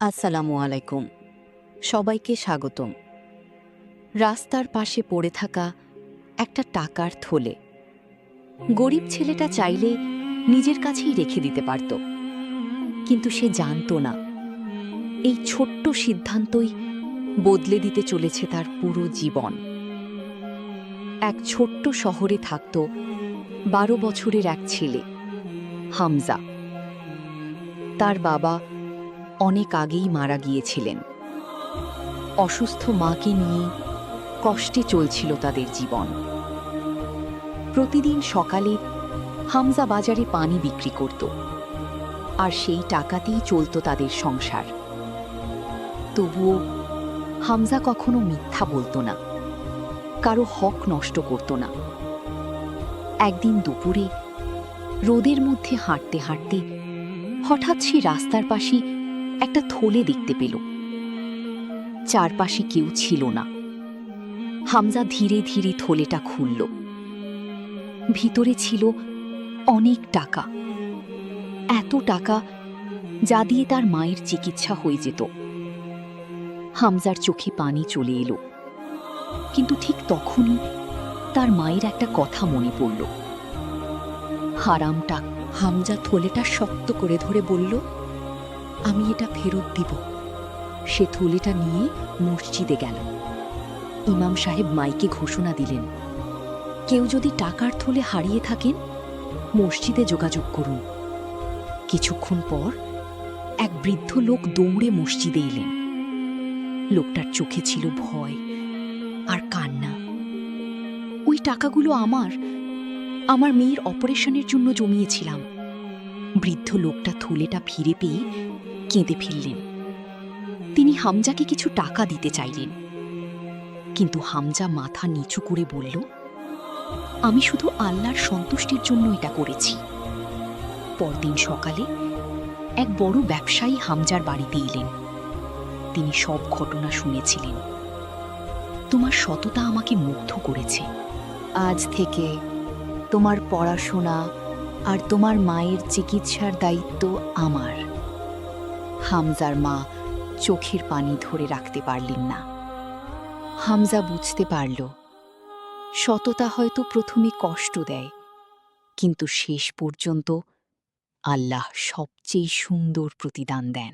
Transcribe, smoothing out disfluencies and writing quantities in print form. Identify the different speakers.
Speaker 1: আসসালামু আলাইকুম। সবাইকে স্বাগতম। রাস্তার পাশে পড়ে থাকা একটা টাকার থলে গরিব ছেলেটা চাইলে নিজের কাছেই রেখে দিতে পারত, কিন্তু সে জানত না এই ছোট্ট সিদ্ধান্তই বদলে দিতে চলেছে তার পুরো জীবন। এক ছোট্ট শহরে থাকত ১২ বছরের এক ছেলে, হামজা। তার বাবা অনেক আগেই মারা গিয়েছিলেন। অসুস্থ মাকে নিয়ে কষ্টে চলছিল তাদের জীবন। প্রতিদিন সকালে হামজা বাজারে পানি বিক্রি করত, আর সেই টাকাতেই চলত তাদের সংসার। তবুও হামজা কখনো মিথ্যা বলতো না, কারো হক নষ্ট করত না। একদিন দুপুরে রোদের মধ্যে হাঁটতে হাঁটতে হঠাৎ সে রাস্তার পাশে একটা থলে দেখতে পেল। চারপাশে কেউ ছিল না। হামজা ধীরে ধীরে থলেটা খুলল। ভিতরে ছিল অনেক টাকা, এত টাকা যা দিয়ে তার মায়ের চিকিৎসা হয়ে যেত। হামজার চোখে পানি চলে এলো, কিন্তু ঠিক তখনই তার মায়ের একটা কথা মনে পড়ল। হারামটা। হামজা থলেটা শক্ত করে ধরে বলল, আমি এটা ফেরত দিব। সে থলেটা নিয়ে মসজিদে গেল। ইমাম সাহেব মাইকে ঘোষণা দিলেন, কেউ যদি টাকার থলে হারিয়ে থাকেন, মসজিদে যোগাযোগ করুন। কিছুক্ষণ পর এক বৃদ্ধ লোক দৌড়ে মসজিদে এলেন। লোকটার চোখে ছিল ভয় আর কান্না। ওই টাকাগুলো আমার মেয়ের অপারেশনের জন্য জমিয়েছিলাম। বৃদ্ধ লোকটা থলেটা ফিরে পেয়ে কেঁদে ফেললেন। তিনি হামজাকে কিছু টাকা দিতে চাইলেন, কিন্তু হামজা মাথা নিচু করে বলল, আমি শুধু আল্লাহর সন্তুষ্টির জন্য এটা করেছি। পরদিন সকালে এক বড় ব্যবসায়ী হামজার বাড়িতে এলেন। তিনি সব ঘটনা শুনেছিলেন। তোমার সততা আমাকে মুগ্ধ করেছে। আজ থেকে তোমার পড়াশোনা আর তোমার মায়ের চিকিৎসার দায়িত্ব আমার। হামজার মা চোখের পানি ধরে রাখতে পারলেন না। হামজা বুঝতে পারল, সততা হয়তো প্রথমে কষ্ট দেয়, কিন্তু শেষ পর্যন্ত আল্লাহ সবচেয়ে সুন্দর প্রতিদান দেন।